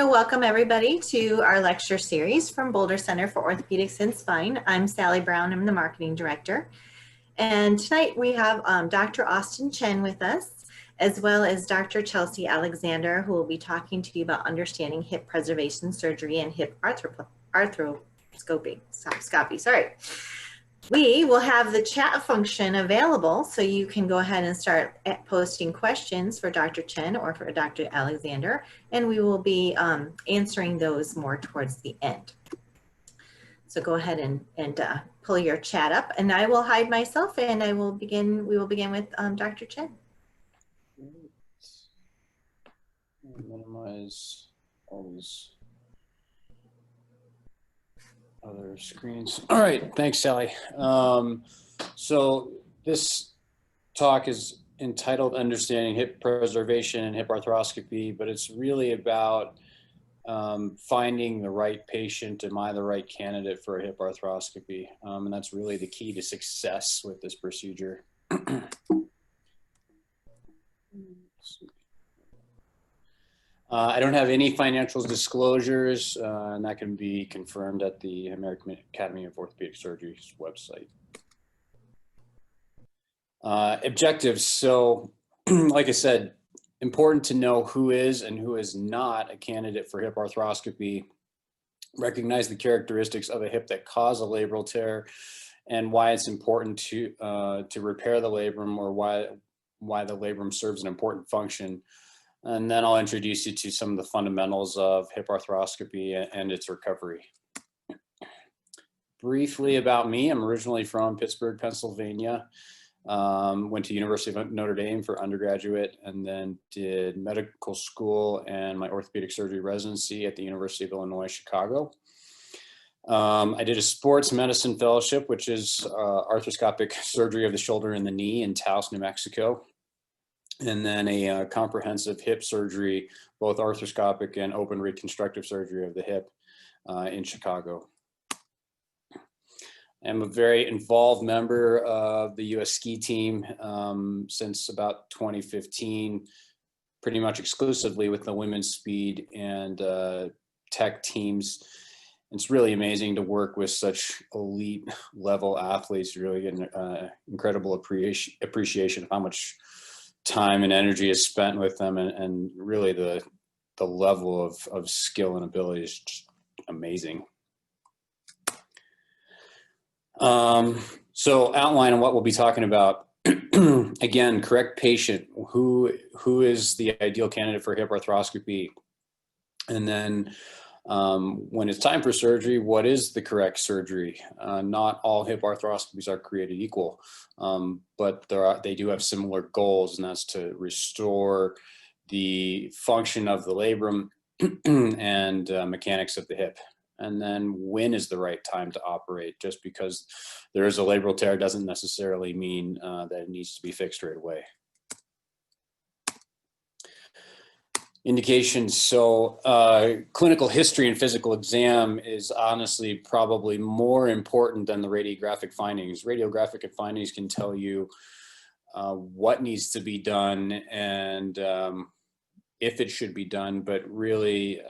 to welcome everybody to our lecture series from Boulder Center for Orthopedics and Spine. I'm Sally Brown, I'm the marketing director. And tonight we have Dr. Austin Chen with us, as well as Dr. Chelsea Alexander, who will be talking to you about understanding hip preservation surgery and hip arthroscopy. Sorry. We will have the chat function available, so you can go ahead and start posting questions for Dr. Chen or for Dr. Alexander, and we will be answering those more towards the end. So go ahead and pull your chat up, and I will hide myself, and we will begin with Dr. Chen. Minimize all these other screens. All right, thanks, Sally. So this talk is entitled Understanding Hip Preservation and Hip Arthroscopy, but it's really about finding the right patient. Am I the right candidate for a hip arthroscopy? And that's really the key to success with this procedure. I don't have any financial disclosures, and that can be confirmed at the American Academy of Orthopedic Surgery's website. Objectives. So, like I said, important to know who is and who is not a candidate for hip arthroscopy. Recognize the characteristics of a hip that cause a labral tear and why it's important to repair the labrum, or why the labrum serves an important function. And then I'll introduce you to some of the fundamentals of hip arthroscopy and its recovery. Briefly about me, I'm originally from Pittsburgh, Pennsylvania. Went to University of Notre Dame for undergraduate, and then did medical school and my orthopedic surgery residency at the University of Illinois, Chicago. I did a sports medicine fellowship, which is arthroscopic surgery of the shoulder and the knee in Taos, New Mexico. And then a comprehensive hip surgery, both arthroscopic and open reconstructive surgery of the hip in Chicago. I'm a very involved member of the U.S. ski team since about 2015, pretty much exclusively with the women's speed and tech teams. It's really amazing to work with such elite level athletes. You really get an incredible appreciation of how much time and energy is spent with them, and really the level of skill and ability is just amazing. So outline on what we'll be talking about. Again, correct patient. Who is the ideal candidate for hip arthroscopy? And then when it's time for surgery, what is the correct surgery? Not all hip arthroscopies are created equal, but they do have similar goals, and that's to restore the function of the labrum and mechanics of the hip. And then when is the right time to operate? Just because there is a labral tear doesn't necessarily mean that it needs to be fixed right away. Indications. So clinical history and physical exam is honestly probably more important than the radiographic findings. Radiographic findings can tell you what needs to be done and if it should be done, but really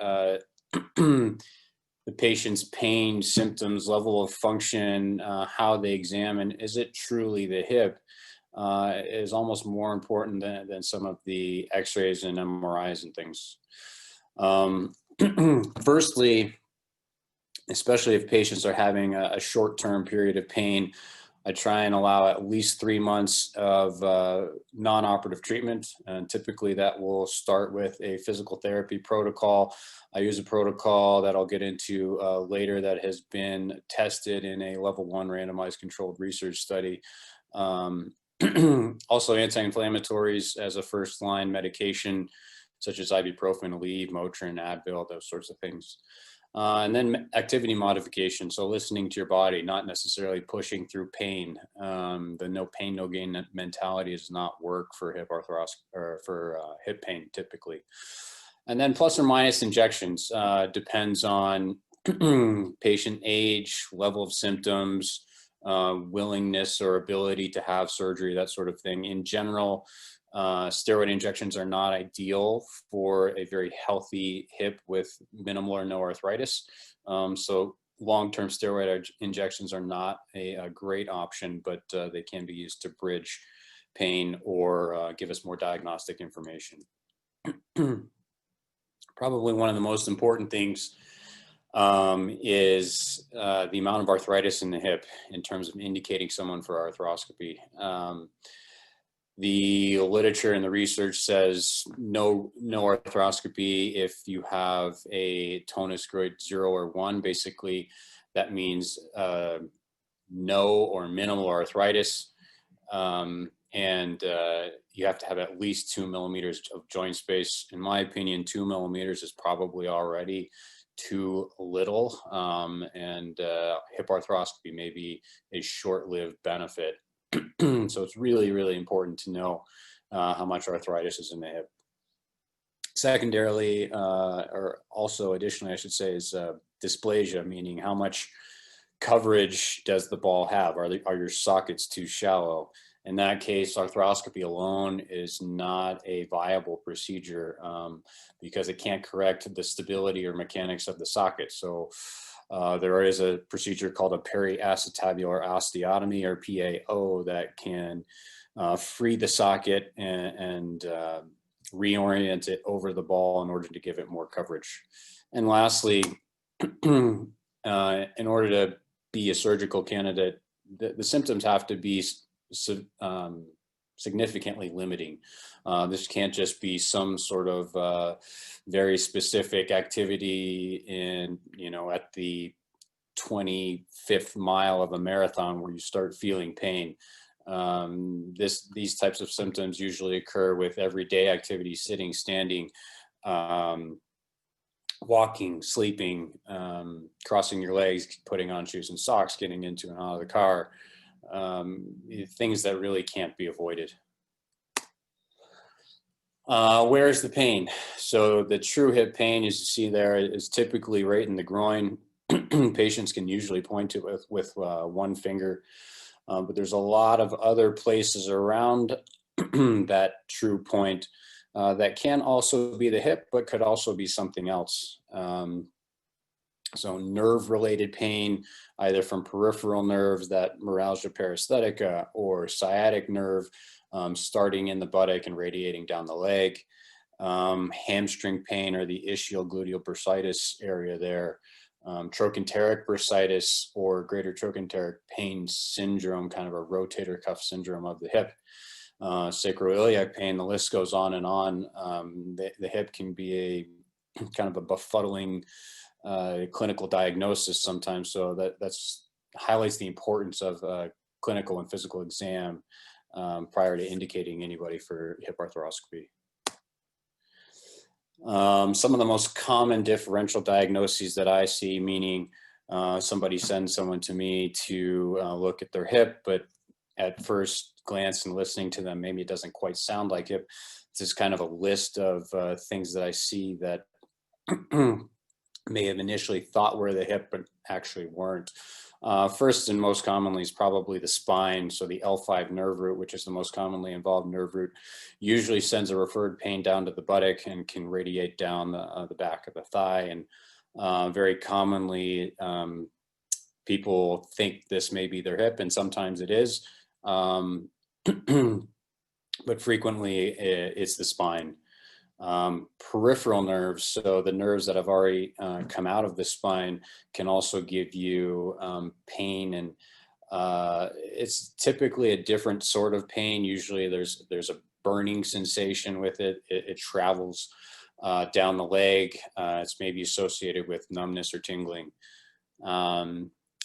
the patient's pain, symptoms, level of function, how they examine, is it truly the hip, is almost more important than some of the x-rays and MRIs and things. Firstly, especially if patients are having a short-term period of pain, I try and allow at least 3 months of non-operative treatment, and typically that will start with a physical therapy protocol. I use a protocol that I'll get into later that has been tested in a level 1 randomized controlled research study. Also anti-inflammatories as a first-line medication, such as ibuprofen, Aleve, Motrin, Advil, those sorts of things. And then activity modification, so listening to your body, not necessarily pushing through pain. The no pain, no gain mentality does not work for hip arthroscopy or for hip pain typically. And then plus or minus injections depends on patient age, level of symptoms, willingness or ability to have surgery, that sort of thing. In general, Steroid injections are not ideal for a very healthy hip with minimal or no arthritis. So long-term steroid injections are not a great option, but they can be used to bridge pain or give us more diagnostic information. Probably one of the most important things is the amount of arthritis in the hip in terms of indicating someone for arthroscopy. The literature and the research says no arthroscopy if you have a tonus grade 0 or 1. Basically, that means no or minimal arthritis. And you have to have at least 2 millimeters of joint space. In my opinion, 2 millimeters is probably already too little, and hip arthroscopy may be a short-lived benefit. So it's really, really important to know how much arthritis is in the hip. Secondarily, or also additionally, I should say, is dysplasia, meaning how much coverage does the ball have? Are your sockets too shallow? In that case, arthroscopy alone is not a viable procedure because it can't correct the stability or mechanics of the socket. So there is a procedure called a periacetabular osteotomy, or PAO, that can free the socket and reorient it over the ball in order to give it more coverage. And lastly, in order to be a surgical candidate, the symptoms have to be significantly limiting. This can't just be some sort of very specific activity in, at the 25th mile of a marathon where you start feeling pain. These types of symptoms usually occur with everyday activities: sitting, standing, walking, sleeping, crossing your legs, putting on shoes and socks, getting into and out of the car. Things that really can't be avoided. Where is the pain? So the true hip pain, as you see there, is typically right in the groin. Patients can usually point to it with one finger, but there's a lot of other places around that true point that can also be the hip, but could also be something else. So nerve-related pain, either from peripheral nerves, that neuralgia paresthetica, or sciatic nerve starting in the buttock and radiating down the leg. Hamstring pain, or the ischial gluteal bursitis area there. Trochanteric bursitis, or greater trochanteric pain syndrome, kind of a rotator cuff syndrome of the hip. Sacroiliac pain, the list goes on and on. The hip can be a kind of a befuddling clinical diagnosis sometimes, so that's highlights the importance of clinical and physical exam prior to indicating anybody for hip arthroscopy. Some of the most common differential diagnoses that I see, meaning somebody sends someone to me to look at their hip, but at first glance and listening to them, maybe it doesn't quite sound like hip. It's just kind of a list of things that I see that may have initially thought were the hip, but actually weren't. First and most commonly is probably the spine. So the L5 nerve root, which is the most commonly involved nerve root, usually sends a referred pain down to the buttock and can radiate down the back of the thigh. And very commonly, people think this may be their hip, and sometimes it is. But frequently it's the spine. Peripheral nerves, so the nerves that have already come out of the spine, can also give you pain, and it's typically a different sort of pain. Usually there's a burning sensation with it. It travels down the leg. It's maybe associated with numbness or tingling.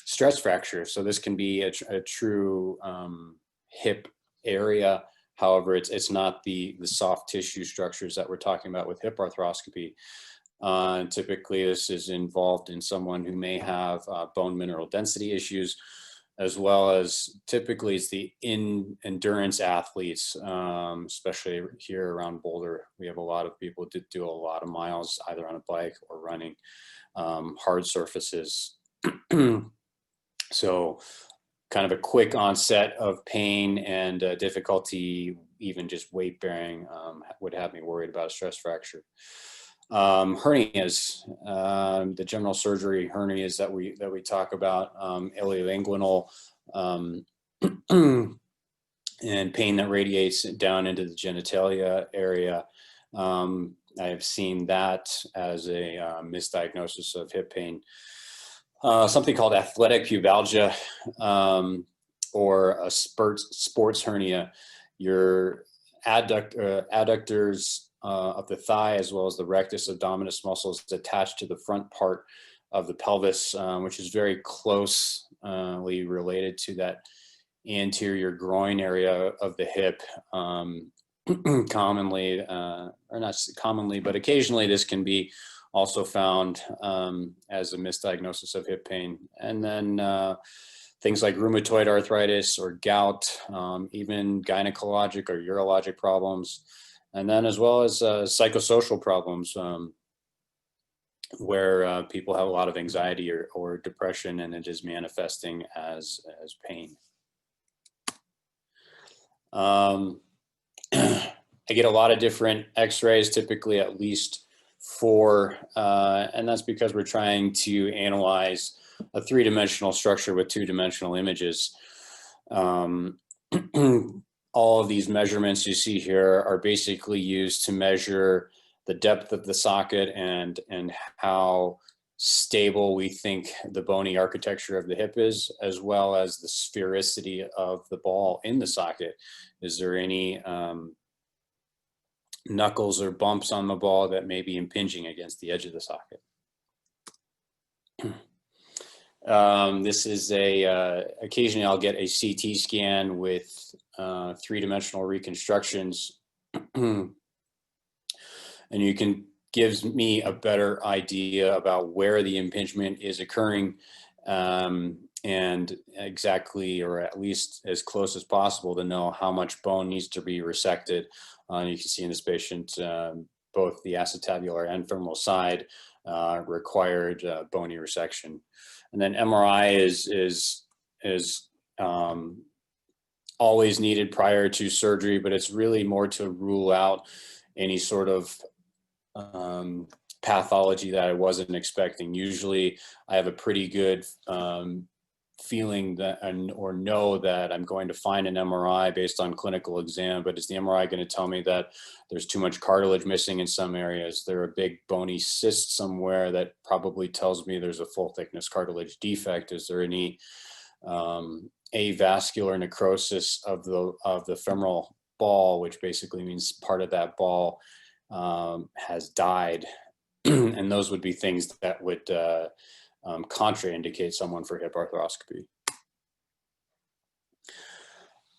Stress fracture, so this can be a true hip area. However, it's not the soft tissue structures that we're talking about with hip arthroscopy. Typically, this is involved in someone who may have bone mineral density issues, as well as typically it's the endurance athletes, especially here around Boulder. We have a lot of people that do a lot of miles, either on a bike or running hard surfaces. So kind of a quick onset of pain and difficulty even just weight bearing would have me worried about a stress fracture. Hernias, the general surgery hernias that we talk about, ilioinguinal, and pain that radiates down into the genitalia area. I have seen that as a misdiagnosis of hip pain. Something called athletic pubalgia, or a sports hernia. Your adductors of the thigh, as well as the rectus abdominis muscles attached to the front part of the pelvis, which is very closely related to that anterior groin area of the hip. Commonly, or not commonly, but occasionally this can be also found as a misdiagnosis of hip pain. And then things like rheumatoid arthritis or gout, even gynecologic or urologic problems. And then as well as psychosocial problems, where people have a lot of anxiety or depression, and it is manifesting as pain. I get a lot of different x-rays, typically at least 4, and that's because we're trying to analyze a 3-dimensional structure with 2-dimensional images. All of these measurements you see here are basically used to measure the depth of the socket and how stable we think the bony architecture of the hip is, as well as the sphericity of the ball in the socket. Is there any knuckles or bumps on the ball that may be impinging against the edge of the socket? This is occasionally I'll get a CT scan with 3-dimensional reconstructions, and you can gives me a better idea about where the impingement is occurring, and exactly, or at least as close as possible, to know how much bone needs to be resected. You can see in this patient, both the acetabular and femoral side required bony resection. And then MRI is always needed prior to surgery, but it's really more to rule out any sort of pathology that I wasn't expecting. Usually I have a pretty good feeling that, or know that I'm going to find an MRI based on clinical exam, but is the MRI going to tell me that there's too much cartilage missing in some areas? There a big bony cyst somewhere that probably tells me there's a full thickness cartilage defect? Is there any avascular necrosis of the femoral ball, which basically means part of that ball has died? And those would be things that would contraindicate someone for hip arthroscopy.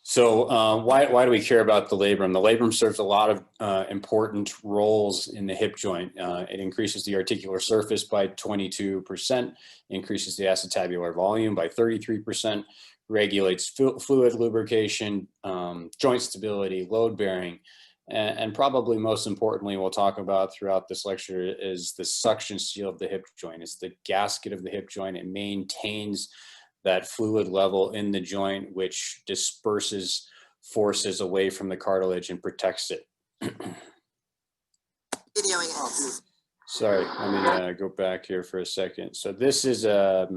So why do we care about the labrum? The labrum serves a lot of important roles in the hip joint. It increases the articular surface by 22%, increases the acetabular volume by 33%, regulates fluid lubrication, joint stability, load bearing, and probably most importantly, we'll talk about throughout this lecture, is the suction seal of the hip joint. It's the gasket of the hip joint. It maintains that fluid level in the joint, which disperses forces away from the cartilage and protects it. Sorry, let me go back here for a second. So this is a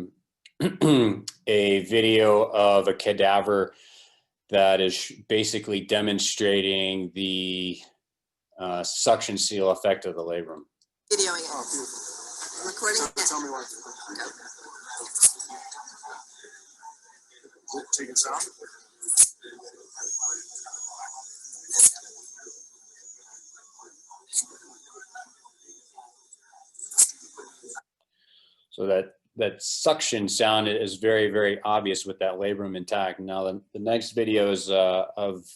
video of a cadaver that is basically demonstrating the suction seal effect of the labrum. Videoing it. Recording it. Tell me what. Go. Is it taking sound? So that suction sound is very, very obvious with that labrum intact. Now the next video is of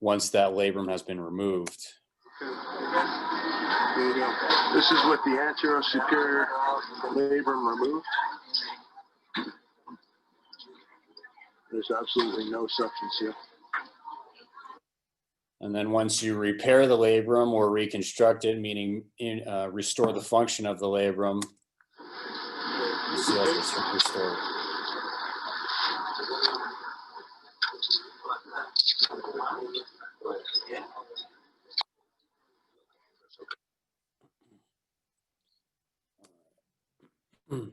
once that labrum has been removed. This is with the anterior superior labrum removed. There's absolutely no suction seal. And then once you repair the labrum or reconstruct it, meaning restore the function of the labrum, the seal is restored. So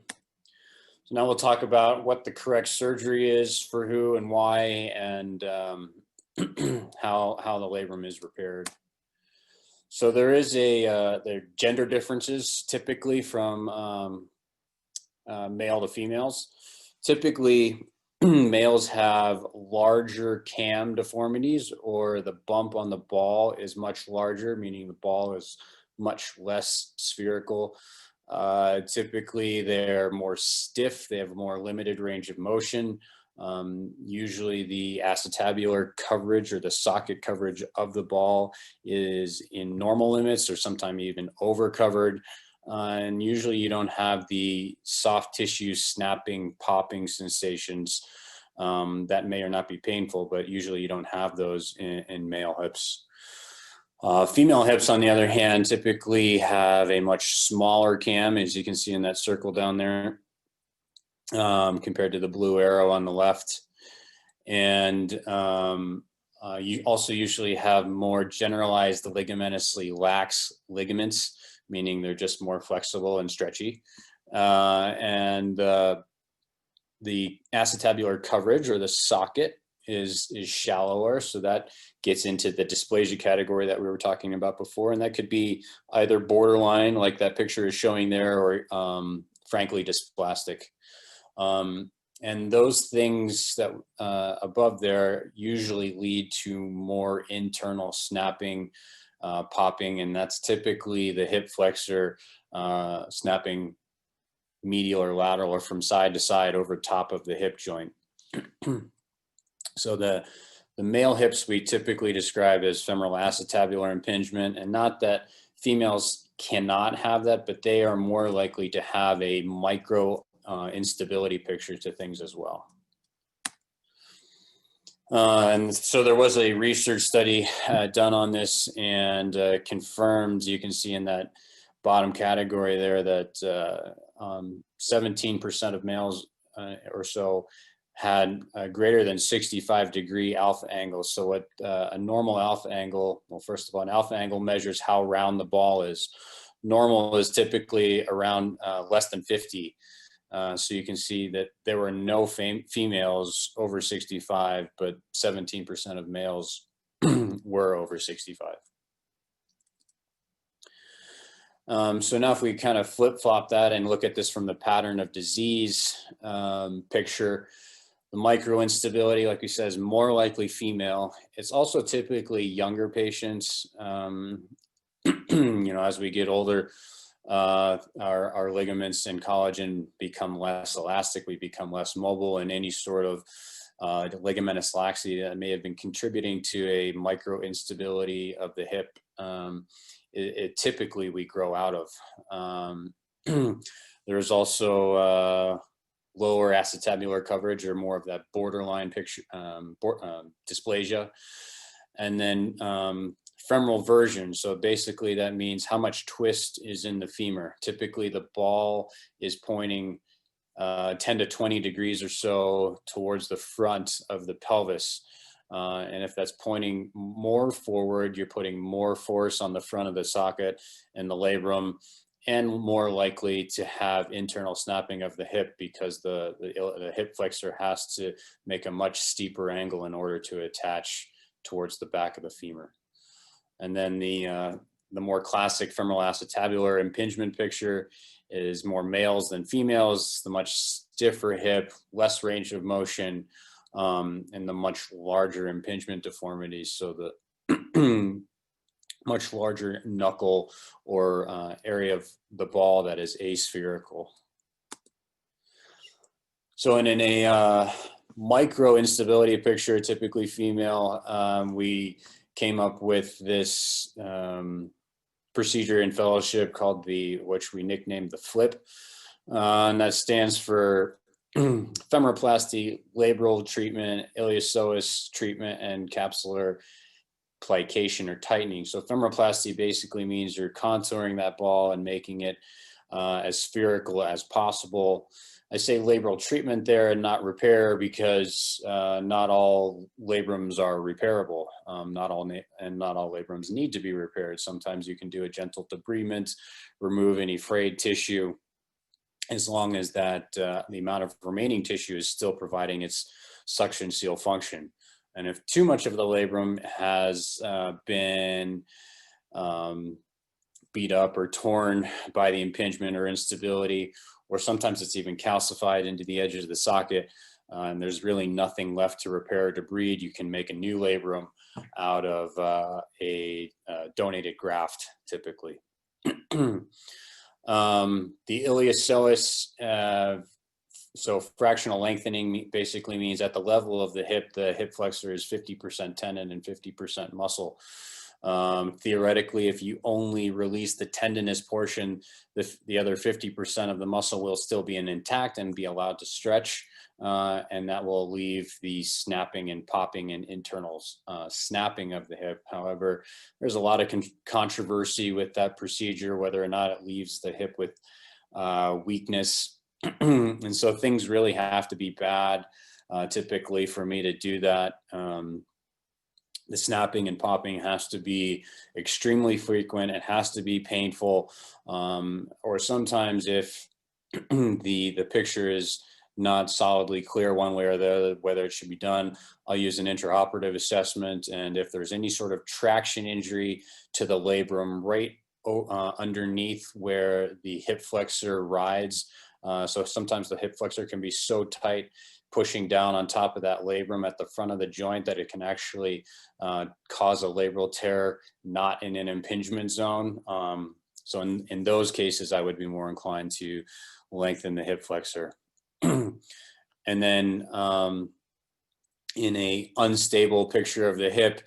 now we'll talk about what the correct surgery is for who and why, and how the labrum is repaired. So there is there are gender differences typically from male to females. Typically, males have larger cam deformities, or the bump on the ball is much larger, meaning the ball is much less spherical. Typically, they're more stiff. They have more limited range of motion. Usually the acetabular coverage or the socket coverage of the ball is in normal limits, or sometimes even over covered. And usually you don't have the soft tissue snapping, popping sensations that may or not be painful, but usually you don't have those in male hips. Female hips, on the other hand, typically have a much smaller cam, as you can see in that circle down there, compared to the blue arrow on the left. And you also usually have more generalized ligaminously lax ligaments, meaning they're just more flexible and stretchy. And the acetabular coverage, or the socket, is shallower, so that gets into the dysplasia category that we were talking about before, and that could be either borderline, like that picture is showing there, or frankly dysplastic. And those things that above there usually lead to more internal snapping, popping, and that's typically the hip flexor snapping medial or lateral, or from side to side over top of the hip joint. So the male hips we typically describe as femoral acetabular impingement, and not that females cannot have that, but they are more likely to have a micro instability picture to things as well. And so there was a research study done on this, and confirmed, you can see in that bottom category there, that 17% of males or so had a greater than 65-degree alpha angle. So what a normal alpha angle, well, first of all, an alpha angle measures how round the ball is. Normal is typically around less than 50. So you can see that there were no females over 65, but 17% of males were over 65. So now if we kind of flip-flop that and look at this from the pattern of disease picture, the microinstability, like we said, is more likely female. It's also typically younger patients. You know, as we get older, our ligaments and collagen become less elastic, we become less mobile, and any sort of ligamentous laxity that may have been contributing to a microinstability of the hip, it typically we grow out of. There's also lower acetabular coverage, or more of that borderline picture, dysplasia. And then femoral version. So basically that means how much twist is in the femur. Typically the ball is pointing 10 to 20 degrees or so towards the front of the pelvis. And if that's pointing more forward, you're putting more force on the front of the socket and the labrum, and more likely to have internal snapping of the hip, because the hip flexor has to make a much steeper angle in order to attach towards the back of the femur. And then the more classic femoral acetabular impingement picture is more males than females, the much stiffer hip, less range of motion, and the much larger impingement deformities. So the much larger knuckle, or area of the ball that is aspherical. So in a micro instability picture, typically female, we came up with this procedure in fellowship called which we nicknamed the FLIP, and that stands for femoroplasty, labral treatment, iliopsoas treatment, and capsular plication or tightening. So femoroplasty basically means you're contouring that ball and making it as spherical as possible. I say labral treatment there and not repair, because not all labrums are repairable. Not all labrums need to be repaired. Sometimes you can do a gentle debridement, remove any frayed tissue, as long as that the amount of remaining tissue is still providing its suction seal function. And if too much of the labrum has been beat up or torn by the impingement or instability, or sometimes it's even calcified into the edges of the socket, and there's really nothing left to repair or to breed, you can make a new labrum out of a donated graft, typically. The iliocellus, so fractional lengthening basically means at the level of the hip flexor is 50% tendon and 50% muscle. Theoretically, if you only release the tendinous portion, the other 50% of the muscle will still be intact and be allowed to stretch, and that will leave the snapping and popping and internal snapping of the hip. However, there's a lot of controversy with that procedure, whether or not it leaves the hip with weakness. And so things really have to be bad, typically, for me to do that. The snapping and popping has to be extremely frequent. It has to be painful. Or sometimes if the picture is not solidly clear one way or the other, whether it should be done, I'll use an intraoperative assessment. And if there's any sort of traction injury to the labrum right underneath where the hip flexor rides, so sometimes the hip flexor can be so tight, pushing down on top of that labrum at the front of the joint, that it can actually cause a labral tear, not in an impingement zone. So in those cases, I would be more inclined to lengthen the hip flexor. And then in a unstable picture of the hip,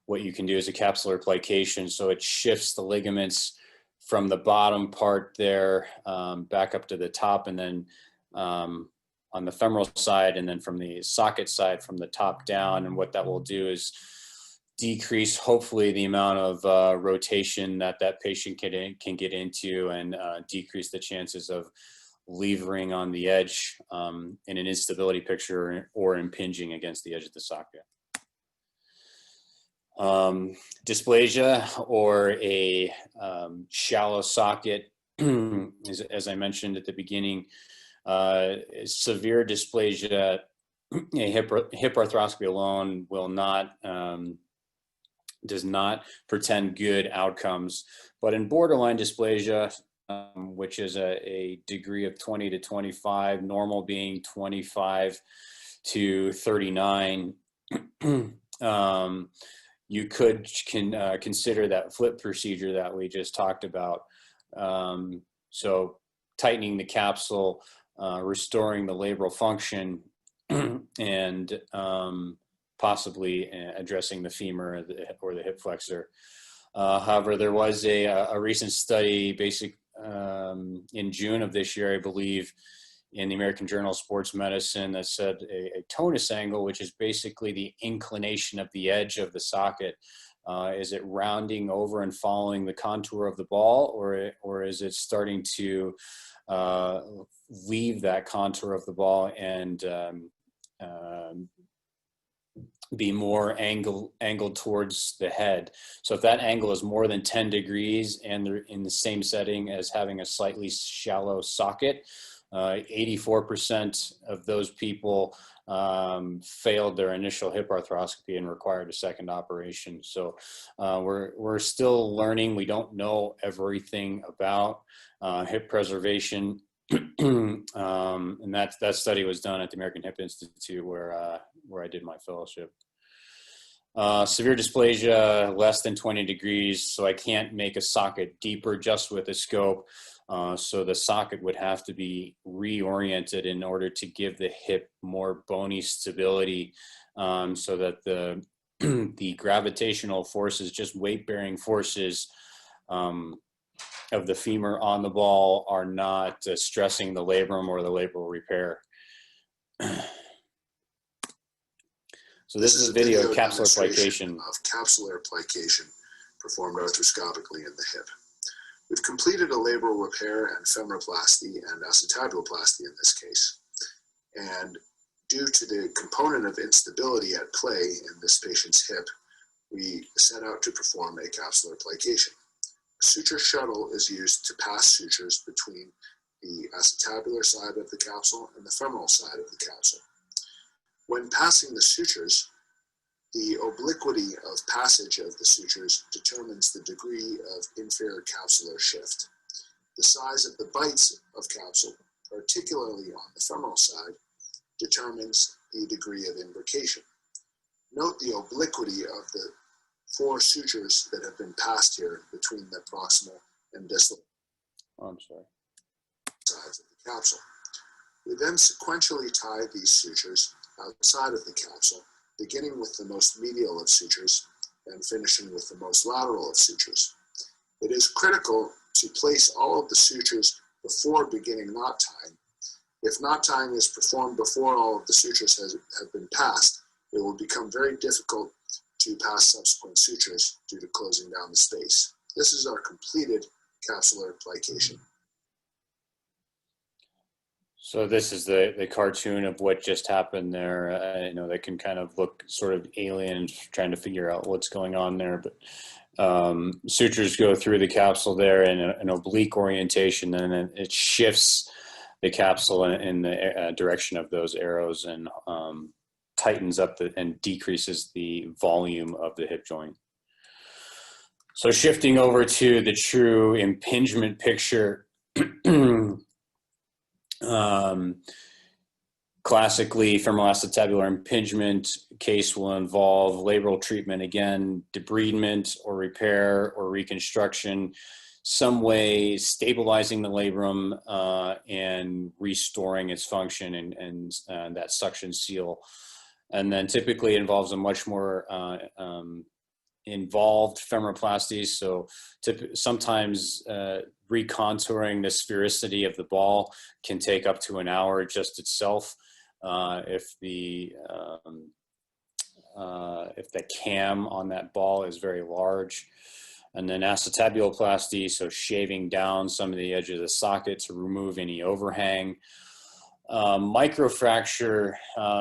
what you can do is a capsular plication. So it shifts the ligaments from the bottom part there back up to the top, and then on the femoral side, and then from the socket side from the top down. And what that will do is decrease, hopefully, the amount of rotation that patient can get into, and decrease the chances of levering on the edge in an instability picture or impinging against the edge of the socket. Dysplasia, or a shallow socket, as I mentioned at the beginning, severe dysplasia, a hip arthroscopy alone will not, does not portend good outcomes. But in borderline dysplasia, which is a degree of 20 to 25, normal being 25 to 39, you could consider that flip procedure that we just talked about. So tightening the capsule, restoring the labral function, and possibly addressing the femur or the hip flexor. However, there was a recent study, in June of this year, I believe, in the American Journal of Sports Medicine, that said a tonus angle, which is basically the inclination of the edge of the socket, is it rounding over and following the contour of the ball, or is it starting to leave that contour of the ball and be more angled towards the head? So if that angle is more than 10 degrees and they're in the same setting as having a slightly shallow socket, 84% of those people failed their initial hip arthroscopy and required a second operation. So we're still learning. We don't know everything about hip preservation. And that study was done at the American Hip Institute, where I did my fellowship. Severe dysplasia, less than 20 degrees, so I can't make a socket deeper just with a scope. So the socket would have to be reoriented in order to give the hip more bony stability, so that the the gravitational forces, just weight-bearing forces of the femur on the ball, are not stressing the labrum or the labral repair. So this is a video of capsular plication. Of capsular plication performed arthroscopically in the hip. We've completed a labral repair and femoroplasty and acetabuloplasty in this case. And due to the component of instability at play in this patient's hip, we set out to perform a capsular plication. A suture shuttle is used to pass sutures between the acetabular side of the capsule and the femoral side of the capsule. When passing the sutures, the obliquity of passage of the sutures determines the degree of inferior capsular shift. The size of the bites of capsule, particularly on the femoral side, determines the degree of imbrication. Note the obliquity of the 4 sutures that have been passed here between the proximal and distal sides of the capsule. We then sequentially tie these sutures outside of the capsule, beginning with the most medial of sutures and finishing with the most lateral of sutures. It is critical to place all of the sutures before beginning knot tying. If knot tying is performed before all of the sutures have been passed, it will become very difficult to pass subsequent sutures due to closing down the space. This is our completed capsular plication. So this is the cartoon of what just happened there. You know, they can kind of look sort of alien, trying to figure out what's going on there. But sutures go through the capsule there in an oblique orientation, and then it shifts the capsule in the direction of those arrows and tightens up and decreases the volume of the hip joint. So shifting over to the true impingement picture, classically, femoroacetabular impingement case will involve labral treatment, again, debridement or repair or reconstruction, some way stabilizing the labrum and restoring its function and that suction seal. And then typically involves a much more involved femoroplasty. So sometimes recontouring the sphericity of the ball can take up to an hour just itself if the cam on that ball is very large. And then acetabuloplasty, so shaving down some of the edge of the socket to remove any overhang. Microfracture,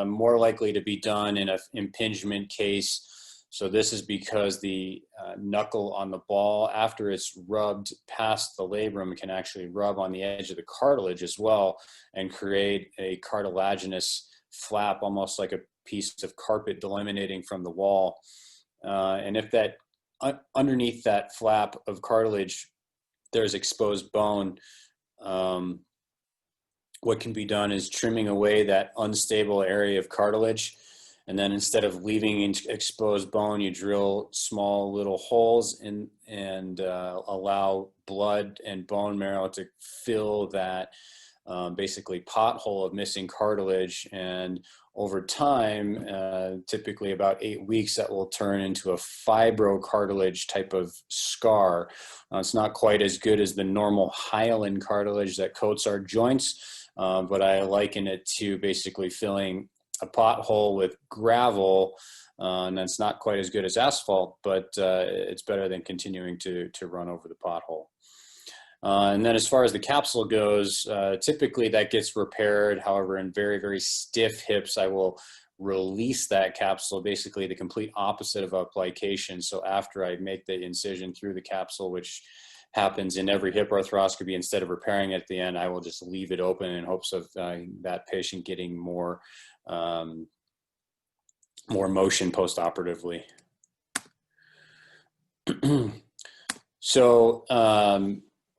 more likely to be done in an impingement case. So this is because the knuckle on the ball, after it's rubbed past the labrum, can actually rub on the edge of the cartilage as well and create a cartilaginous flap, almost like a piece of carpet delaminating from the wall. And if that underneath that flap of cartilage, there's exposed bone, what can be done is trimming away that unstable area of cartilage. And then instead of leaving exposed bone, you drill small little holes and allow blood and bone marrow to fill that basically pothole of missing cartilage. And over time, typically about 8 weeks, that will turn into a fibrocartilage type of scar. It's not quite as good as the normal hyaline cartilage that coats our joints, but I liken it to basically filling a pothole with gravel, and that's not quite as good as asphalt, but it's better than continuing to run over the pothole. And then as far as the capsule goes, typically that gets repaired. However, in very, very stiff hips, I will release that capsule, basically the complete opposite of application. So after I make the incision through the capsule, which happens in every hip arthroscopy, instead of repairing it at the end, I will just leave it open in hopes of that patient getting more motion post-operatively. So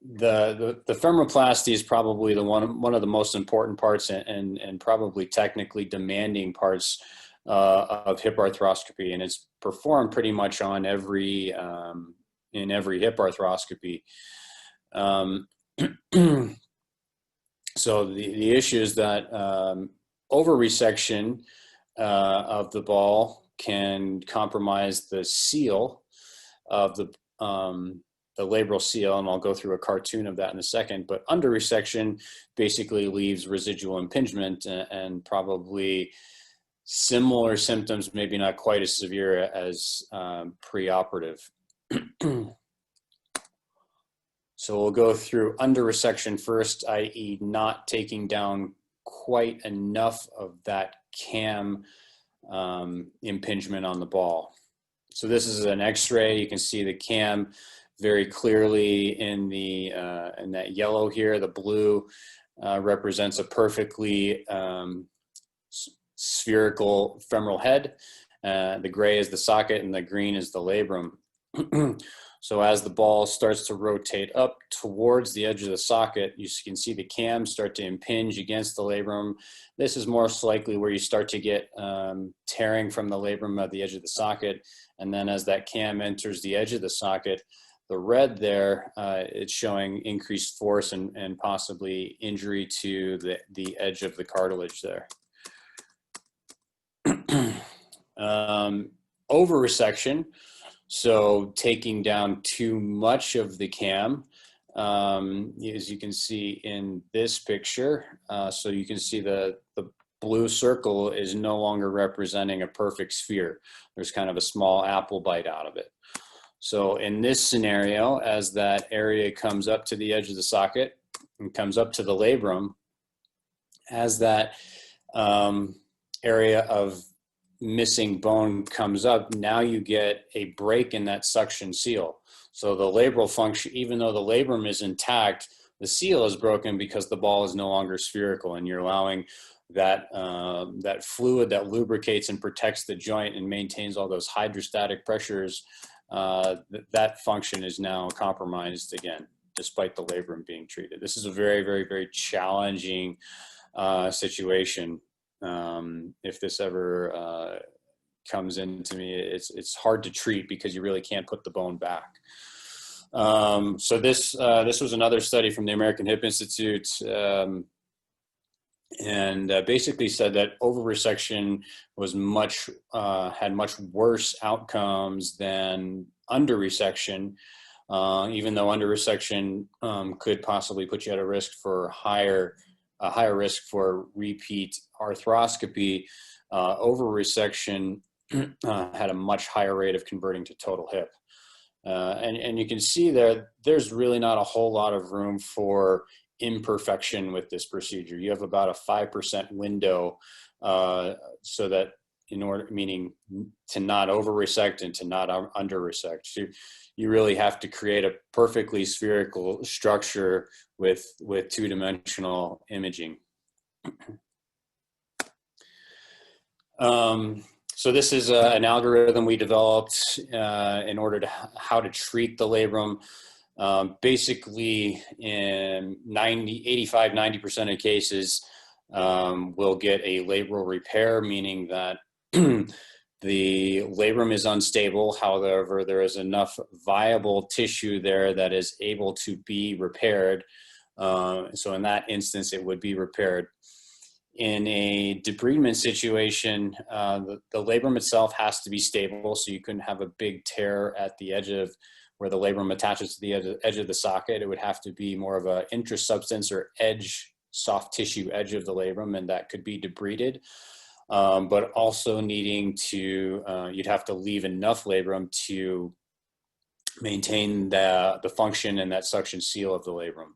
the femoroplasty is probably one of the most important parts and probably technically demanding parts of hip arthroscopy, and it's performed pretty much on every in every hip arthroscopy. So the issue is that over-resection of the ball can compromise the seal of the labral seal, and I'll go through a cartoon of that in a second. But under-resection basically leaves residual impingement and probably similar symptoms, maybe not quite as severe as preoperative. So we'll go through under-resection first, i.e. not taking down quite enough of that cam impingement on the ball. So this is an x-ray. You can see the cam very clearly in that yellow here. The blue represents a perfectly spherical femoral head. The gray is the socket and the green is the labrum. So as the ball starts to rotate up towards the edge of the socket, you can see the cam start to impinge against the labrum. This is most likely where you start to get tearing from the labrum at the edge of the socket. And then as that cam enters the edge of the socket, the red there, it's showing increased force and possibly injury to the edge of the cartilage there. Over-resection, so taking down too much of the cam, as you can see in this picture. So you can see the blue circle is no longer representing a perfect sphere. There's kind of a small apple bite out of it. So in this scenario, as that area comes up to the edge of the socket and comes up to the labrum, as that area of missing bone comes up, now you get a break in that suction seal. So the labral function, even though the labrum is intact, the seal is broken because the ball is no longer spherical, and you're allowing that that fluid that lubricates and protects the joint and maintains all those hydrostatic pressures. That function is now compromised again, despite the labrum being treated. This is a very, very, very challenging situation. If this ever comes into me, it's hard to treat because you really can't put the bone back. So this was another study from the American Hip Institute, and basically said that over-resection was had much worse outcomes than under-resection, even though under-resection could possibly put you at a risk for a higher risk for repeat arthroscopy. Over-resection had a much higher rate of converting to total hip. And you can see there's really not a whole lot of room for imperfection with this procedure. You have about a 5% window, so that meaning to not over-resect and to not under-resect. So you really have to create a perfectly spherical structure with two-dimensional imaging. So this is an algorithm we developed in order to how to treat the labrum. Basically, in 85-90% of cases, we'll get a labral repair, meaning that the labrum is unstable. However, there is enough viable tissue there that is able to be repaired. So in that instance, it would be repaired. In a debridement situation, the labrum itself has to be stable, so you couldn't have a big tear at the edge of where the labrum attaches to the edge of the socket. It would have to be more of an intrasubstance or edge, soft tissue edge of the labrum, and that could be debrided. But also needing to, you'd have to leave enough labrum to maintain the function and that suction seal of the labrum.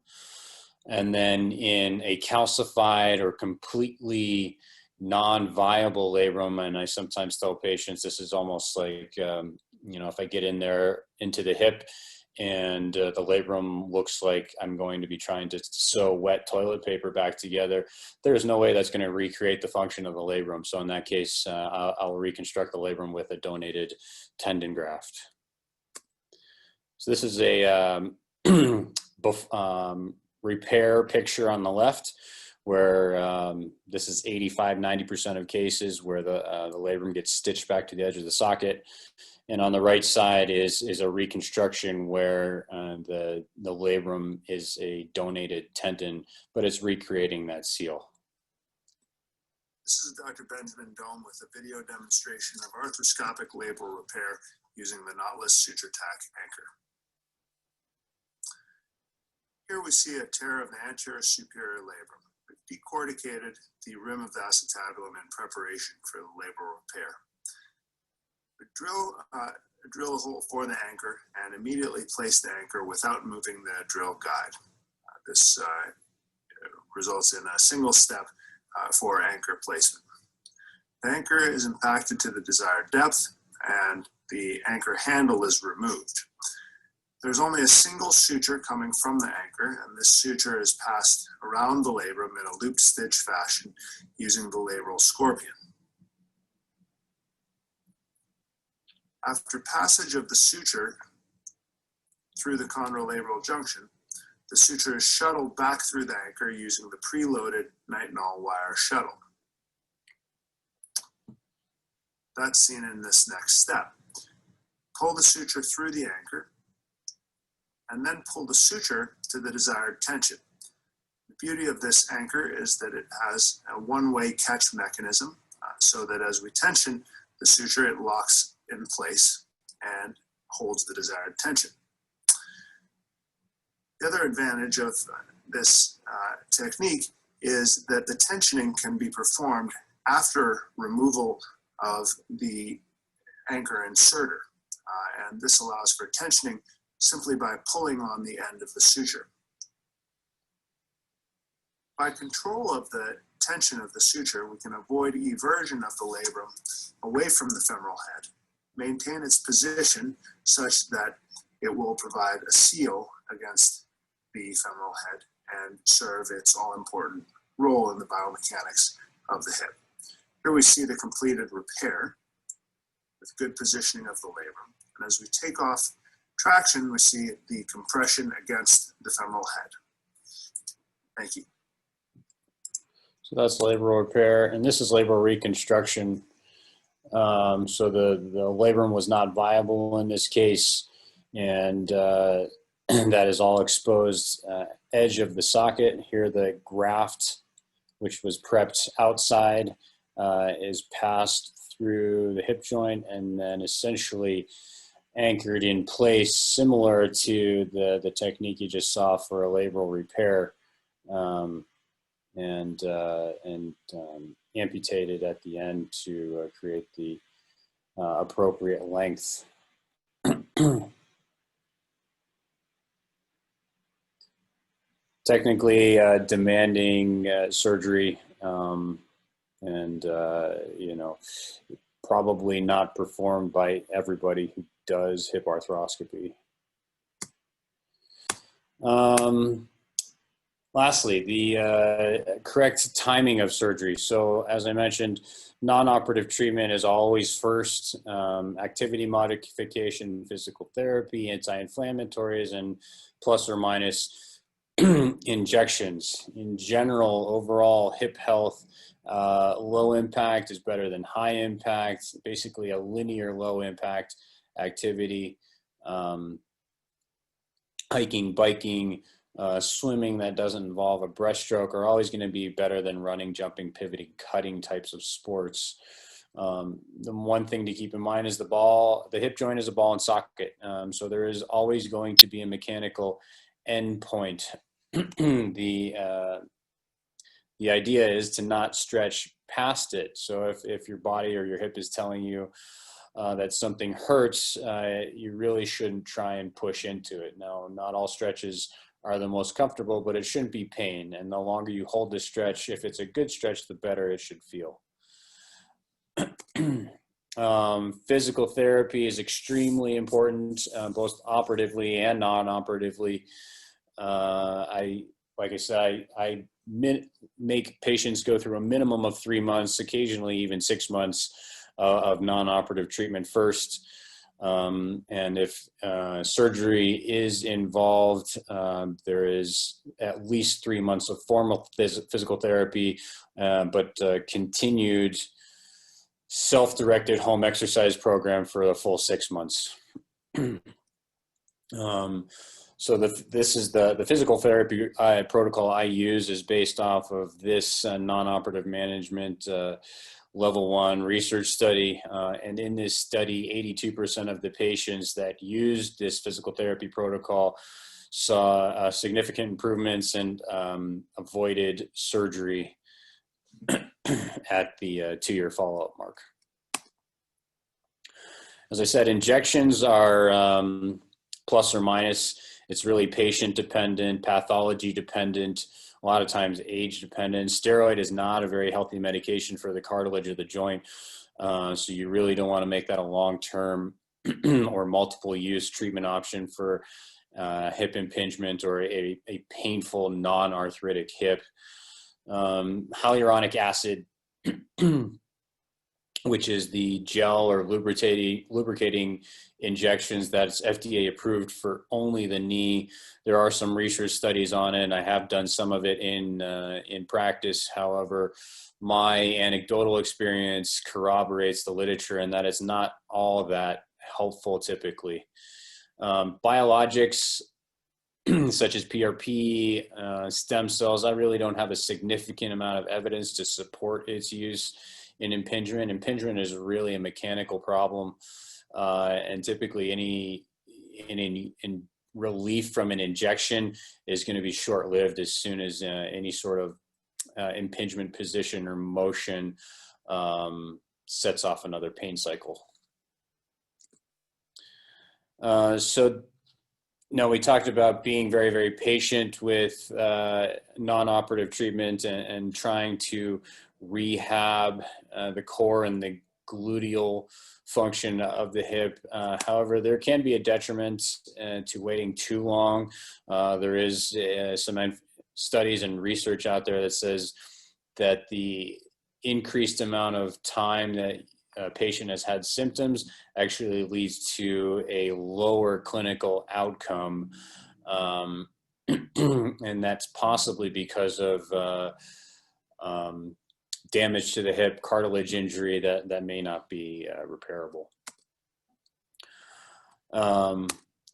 And then in a calcified or completely non-viable labrum, and I sometimes tell patients this is almost like, if I get in there into the hip and the labrum looks like I'm going to be trying to sew wet toilet paper back together, there's no way that's going to recreate the function of the labrum. So in that case, I'll reconstruct the labrum with a donated tendon graft. So this is a repair picture on the left, where this is 85-90% of cases where the labrum gets stitched back to the edge of the socket. And on the right side is a reconstruction where the labrum is a donated tendon, but it's recreating that seal. This is Dr. Benjamin Dome with a video demonstration of arthroscopic labral repair using the knotless suture tack anchor. Here we see a tear of the anterior superior labrum. We've decorticated the rim of the acetabulum in preparation for the labral repair. We drill a hole for the anchor and immediately place the anchor without moving the drill guide. This results in a single step for anchor placement. The anchor is impacted to the desired depth and the anchor handle is removed. There's only a single suture coming from the anchor, and this suture is passed around the labrum in a looped stitch fashion using the labral scorpion. After passage of the suture through the chondrolabral junction, the suture is shuttled back through the anchor using the preloaded nitinol wire shuttle. That's seen in this next step. Pull the suture through the anchor, and then pull the suture to the desired tension. The beauty of this anchor is that it has a one-way catch mechanism, so that as we tension the suture, it locks in place and holds the desired tension. The other advantage of this technique is that the tensioning can be performed after removal of the anchor inserter. And this allows for tensioning simply by pulling on the end of the suture. By control of the tension of the suture, we can avoid eversion of the labrum away from the femoral head, maintain its position such that it will provide a seal against the femoral head and serve its all-important role in the biomechanics of the hip. Here we see the completed repair with good positioning of the labrum. And as we take off traction, we see the compression against the femoral head. Thank you. So that's labral repair, and this is labral reconstruction. So the labrum was not viable in this case, and that is all exposed edge of the socket. Here the graft, which was prepped outside, is passed through the hip joint and then essentially anchored in place, similar to the technique you just saw for a labral repair, and amputated at the end to create the appropriate length. Technically demanding surgery, and you know, probably not performed by everybody who does hip arthroscopy. Lastly, the correct timing of surgery. So as I mentioned, non-operative treatment is always first. Activity modification, physical therapy, anti-inflammatories, and plus or minus injections. In general, overall hip health, low impact is better than high impact, basically a linear low impact activity. Hiking, biking, swimming that doesn't involve a breaststroke are always going to be better than running, jumping, pivoting, cutting types of sports. The one thing to keep in mind is the hip joint is a ball and socket. So there is always going to be a mechanical endpoint. The idea is to not stretch past it. So if your body or your hip is telling you that something hurts, you really shouldn't try and push into it. Now, not all stretches are the most comfortable, but it shouldn't be pain. And the longer you hold the stretch, if it's a good stretch, the better it should feel. Physical therapy is extremely important, both operatively and non-operatively. Like I said, I make patients go through a minimum of 3 months, occasionally even 6 months of non-operative treatment first. And if surgery is involved, there is at least 3 months of formal physical therapy, but continued self-directed home exercise program for a full 6 months. So this is the physical therapy protocol I use is based off of this non-operative management level 1 research study. And in this study, 82% of the patients that used this physical therapy protocol saw significant improvements and avoided surgery at the 2-year follow-up mark. As I said, injections are plus or minus. It's really patient dependent, pathology dependent, a lot of times age dependent. Steroid is not a very healthy medication for the cartilage of the joint. So you really don't want to make that a long-term or multiple use treatment option for hip impingement or a painful non-arthritic hip. Hyaluronic acid, which is the gel or lubricating injections that's FDA approved for only the knee. There are some research studies on it, and I have done some of it in practice. However, my anecdotal experience corroborates the literature, and that it's not all that helpful typically. Biologics such as PRP, stem cells, I really don't have a significant amount of evidence to support its use in impingement. Impingement is really a mechanical problem, and typically any relief from an injection is going to be short-lived as soon as any sort of impingement position or motion sets off another pain cycle. So now we talked about being very, very patient with non-operative treatment and trying to rehab the core and the gluteal function of the hip. However, there can be a detriment to waiting too long. There is some studies and research out there that says that the increased amount of time that a patient has had symptoms actually leads to a lower clinical outcome. And that's possibly because of damage to the hip, cartilage injury that may not be repairable.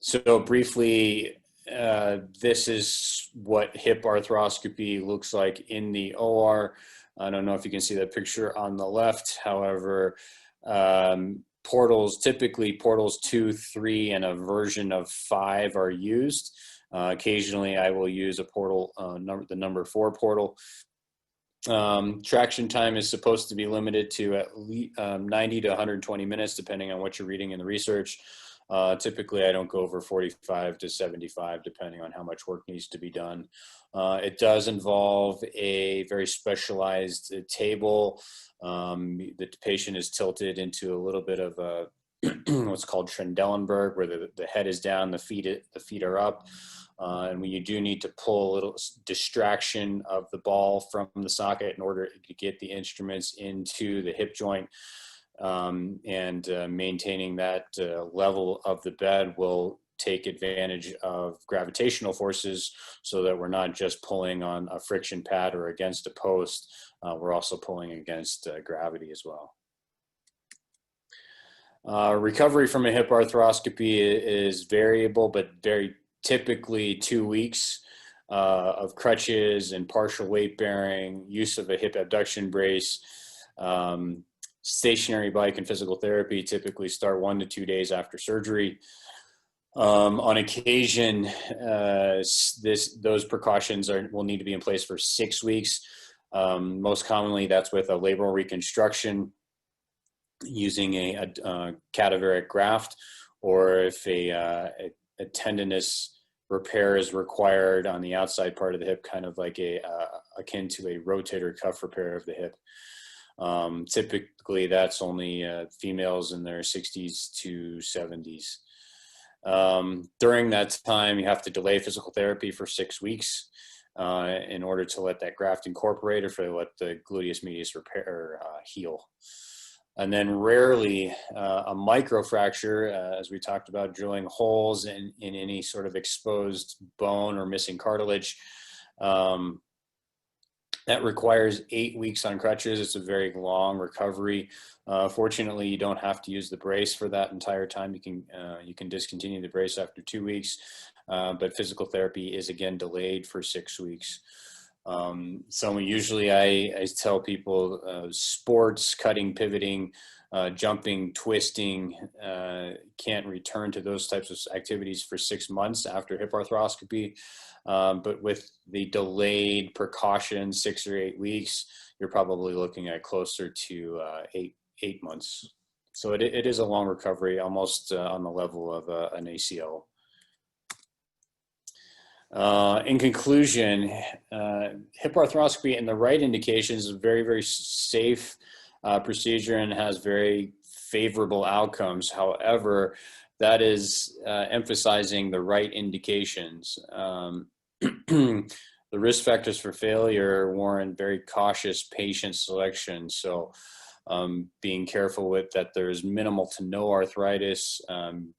So briefly, this is what hip arthroscopy looks like in the OR. I don't know if you can see that picture on the left. However, portals, typically portals 2, 3, and a version of 5 are used. Occasionally, I will use a portal, the number 4 portal. Traction time is supposed to be limited to at least 90 to 120 minutes, depending on what you're reading in the research. Typically, I don't go over 45 to 75, depending on how much work needs to be done. It does involve a very specialized table. The patient is tilted into a little bit of a what's called Trendelenburg, where the head is down, the feet are up. And when you do need to pull a little distraction of the ball from the socket in order to get the instruments into the hip joint, and maintaining that level of the bed will take advantage of gravitational forces, so that we're not just pulling on a friction pad or against a post, we're also pulling against gravity as well. Recovery from a hip arthroscopy is variable, but very typically 2 weeks of crutches and partial weight bearing, use of a hip abduction brace. Stationary bike and physical therapy typically start 1 to 2 days after surgery. On occasion, those precautions will need to be in place for 6 weeks. Most commonly, that's with a labral reconstruction using a cadaveric graft, or if a tendinous repair is required on the outside part of the hip, kind of like akin to a rotator cuff repair of the hip. Typically, that's only females in their 60s to 70s. During that time, you have to delay physical therapy for 6 weeks in order to let that graft incorporate, or for let the gluteus medius repair heal. And then rarely a microfracture, as we talked about, drilling holes in any sort of exposed bone or missing cartilage. That requires 8 weeks on crutches. It's a very long recovery. Fortunately, you don't have to use the brace for that entire time. You can discontinue the brace after 2 weeks, but physical therapy is again delayed for 6 weeks. So usually I tell people sports, cutting, pivoting, jumping, twisting, can't return to those types of activities for 6 months after hip arthroscopy. But with the delayed precaution, 6 or 8 weeks, you're probably looking at closer to 8 months. So it is a long recovery, almost on the level of an ACL. In conclusion, hip arthroscopy in the right indications is a very, very safe procedure and has very favorable outcomes. However, that is emphasizing the right indications. The risk factors for failure warrant very cautious patient selection. So being careful with that there's minimal to no arthritis,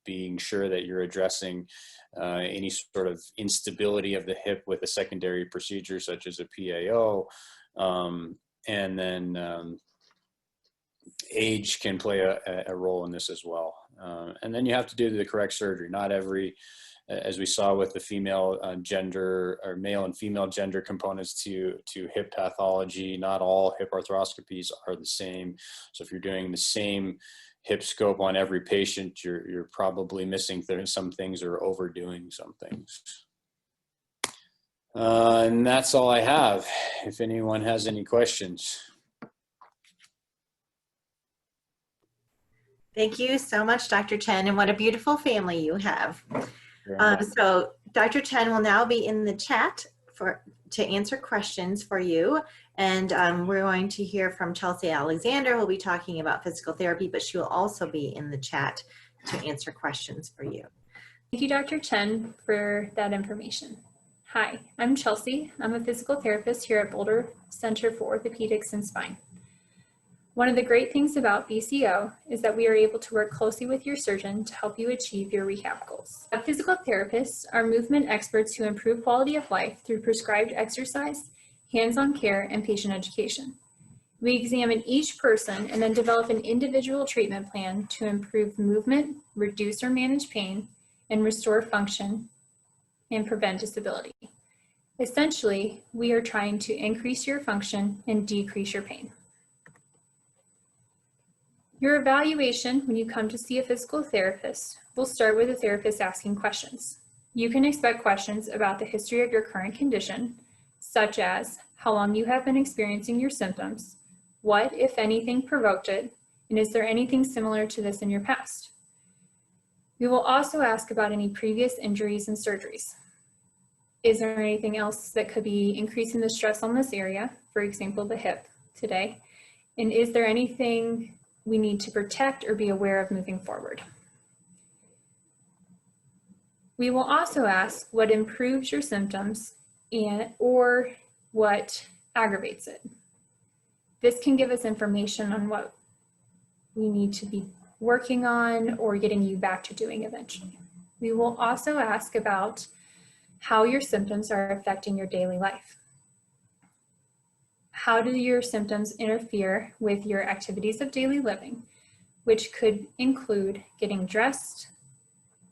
being sure that you're addressing any sort of instability of the hip with a secondary procedure such as a PAO, and then age can play a role in this as well. And then you have to do the correct surgery. Not every, as we saw with the female gender or male and female gender components to hip pathology, not all hip arthroscopies are the same. So if you're doing the same hip scope on every patient, you're probably missing some things or overdoing some things. And that's all I have. If anyone has any questions. Thank you so much, Dr. Chen, and what a beautiful family you have. So Dr. Chen will now be in the chat to answer questions for you. And we're going to hear from Chelsea Alexander, who will be talking about physical therapy, but she will also be in the chat to answer questions for you. Thank you, Dr. Chen, for that information. Hi, I'm Chelsea. I'm a physical therapist here at Boulder Center for Orthopedics and Spine. One of the great things about BCO is that we are able to work closely with your surgeon to help you achieve your rehab goals. Physical therapists are movement experts who improve quality of life through prescribed exercise, hands-on care, and patient education. We examine each person and then develop an individual treatment plan to improve movement, reduce or manage pain, and restore function and prevent disability. Essentially, we are trying to increase your function and decrease your pain. Your evaluation when you come to see a physical therapist will start with the therapist asking questions. You can expect questions about the history of your current condition, such as how long you have been experiencing your symptoms, what, if anything, provoked it, and is there anything similar to this in your past? We will also ask about any previous injuries and surgeries. Is there anything else that could be increasing the stress on this area, for example, the hip today? And is there anything we need to protect or be aware of moving forward? We will also ask what improves your symptoms or what aggravates it. This can give us information on what we need to be working on or getting you back to doing eventually. We will also ask about how your symptoms are affecting your daily life. How do your symptoms interfere with your activities of daily living, which could include getting dressed,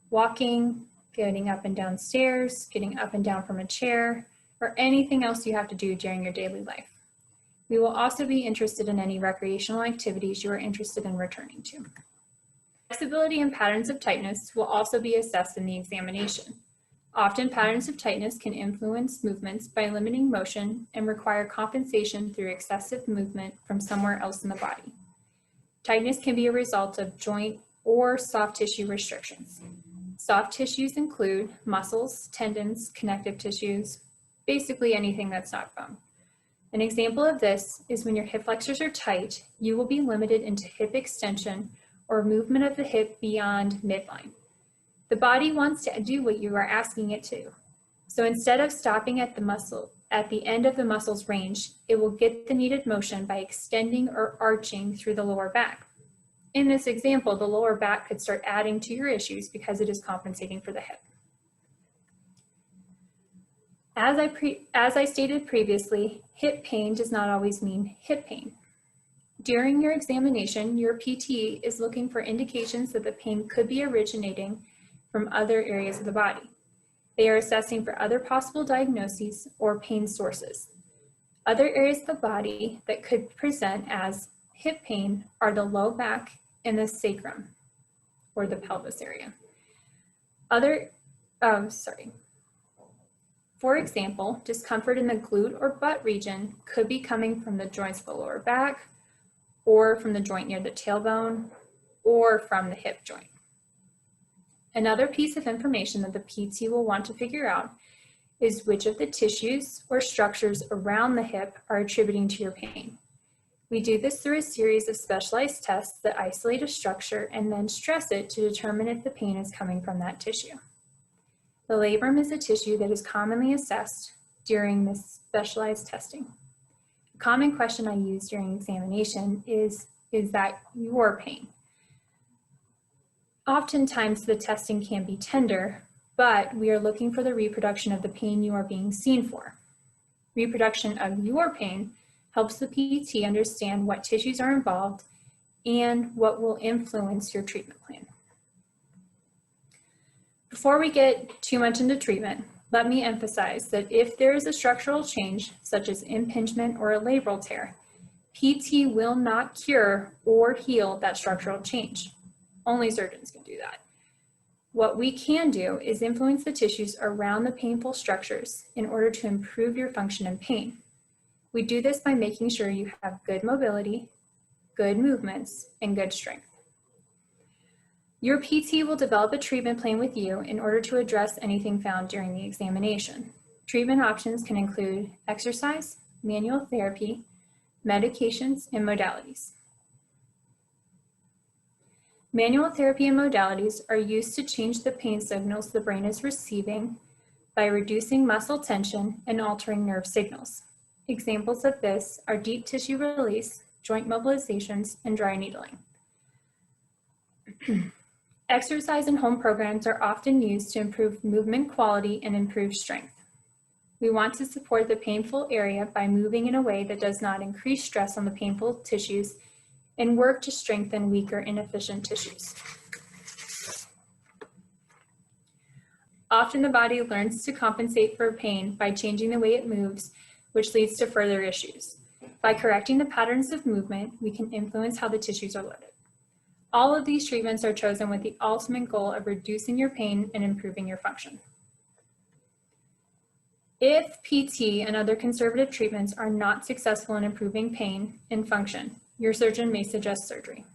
walking, getting up and down stairs, getting up and down from a chair, or anything else you have to do during your daily life. We will also be interested in any recreational activities you are interested in returning to. Flexibility and patterns of tightness will also be assessed in the examination. Often patterns of tightness can influence movements by limiting motion and require compensation through excessive movement from somewhere else in the body. Tightness can be a result of joint or soft tissue restrictions. Soft tissues include muscles, tendons, connective tissues, basically anything that's not bone. An example of this is when your hip flexors are tight, you will be limited into hip extension or movement of the hip beyond midline. The body wants to do what you are asking it to. So instead of stopping at the end of the muscle's range, it will get the needed motion by extending or arching through the lower back. In this example, the lower back could start adding to your issues because it is compensating for the hip. As I stated previously, hip pain does not always mean hip pain. During your examination, your PT is looking for indications that the pain could be originating from other areas of the body. They are assessing for other possible diagnoses or pain sources. Other areas of the body that could present as hip pain are the low back and the sacrum, or the pelvis area. For example, discomfort in the glute or butt region could be coming from the joints of the lower back, or from the joint near the tailbone, or from the hip joint. Another piece of information that the PT will want to figure out is which of the tissues or structures around the hip are attributing to your pain. We do this through a series of specialized tests that isolate a structure and then stress it to determine if the pain is coming from that tissue. The labrum is a tissue that is commonly assessed during this specialized testing. A common question I use during examination is that your pain? Oftentimes the testing can be tender, but we are looking for the reproduction of the pain you are being seen for. Reproduction of your pain helps the PT understand what tissues are involved and what will influence your treatment plan. Before we get too much into treatment, let me emphasize that if there is a structural change, such as impingement or a labral tear, PT will not cure or heal that structural change. Only surgeons can do that. What we can do is influence the tissues around the painful structures in order to improve your function and pain. We do this by making sure you have good mobility, good movements, and good strength. Your PT will develop a treatment plan with you in order to address anything found during the examination. Treatment options can include exercise, manual therapy, medications, and modalities. Manual therapy and modalities are used to change the pain signals the brain is receiving by reducing muscle tension and altering nerve signals. Examples of this are deep tissue release, joint mobilizations, and dry needling. Exercise and home programs are often used to improve movement quality and improve strength. We want to support the painful area by moving in a way that does not increase stress on the painful tissues and work to strengthen weaker, inefficient tissues. Often the body learns to compensate for pain by changing the way it moves, which leads to further issues. By correcting the patterns of movement, we can influence how the tissues are loaded. All of these treatments are chosen with the ultimate goal of reducing your pain and improving your function. If PT and other conservative treatments are not successful in improving pain and function, your surgeon may suggest surgery.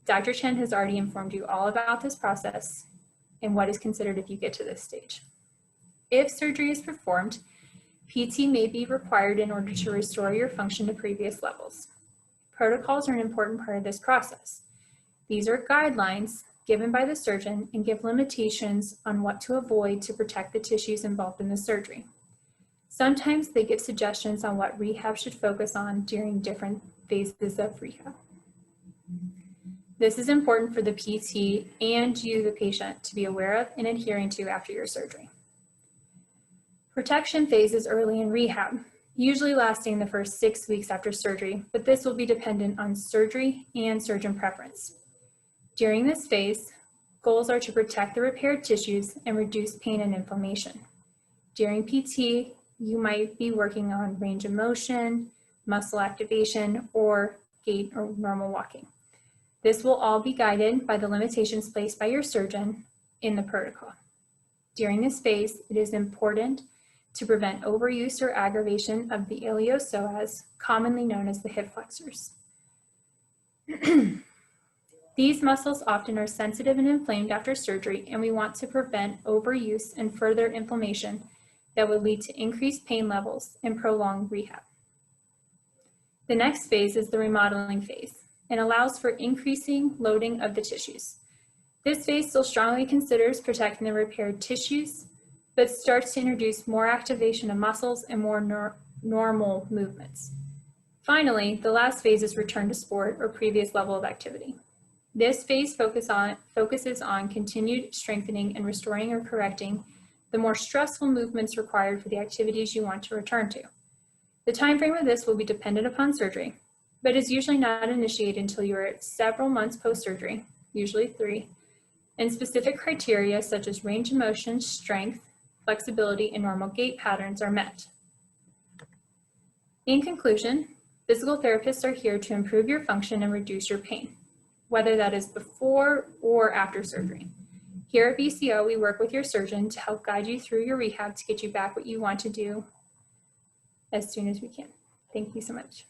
Dr. Chen has already informed you all about this process and what is considered if you get to this stage. If surgery is performed, PT may be required in order to restore your function to previous levels. Protocols are an important part of this process. These are guidelines given by the surgeon and give limitations on what to avoid to protect the tissues involved in the surgery. Sometimes they give suggestions on what rehab should focus on during different phases of rehab. This is important for the PT and you, the patient, to be aware of and adhering to after your surgery. Protection phase is early in rehab, usually lasting the first 6 weeks after surgery, but this will be dependent on surgery and surgeon preference. During this phase, goals are to protect the repaired tissues and reduce pain and inflammation. During PT, you might be working on range of motion, muscle activation, or gait or normal walking. This will all be guided by the limitations placed by your surgeon in the protocol. During this phase, it is important to prevent overuse or aggravation of the iliopsoas, commonly known as the hip flexors. These muscles often are sensitive and inflamed after surgery, and we want to prevent overuse and further inflammation that would lead to increased pain levels and prolonged rehab. The next phase is the remodeling phase and allows for increasing loading of the tissues. This phase still strongly considers protecting the repaired tissues, but starts to introduce more activation of muscles and more normal movements. Finally, the last phase is return to sport or previous level of activity. This phase focuses on continued strengthening and restoring or correcting the more stressful movements required for the activities you want to return to. The time frame of this will be dependent upon surgery, but is usually not initiated until you are at several months post-surgery, usually 3, and specific criteria such as range of motion, strength, flexibility, and normal gait patterns are met. In conclusion, physical therapists are here to improve your function and reduce your pain, whether that is before or after surgery. Here at BCO, we work with your surgeon to help guide you through your rehab to get you back what you want to do as soon as we can. Thank you so much.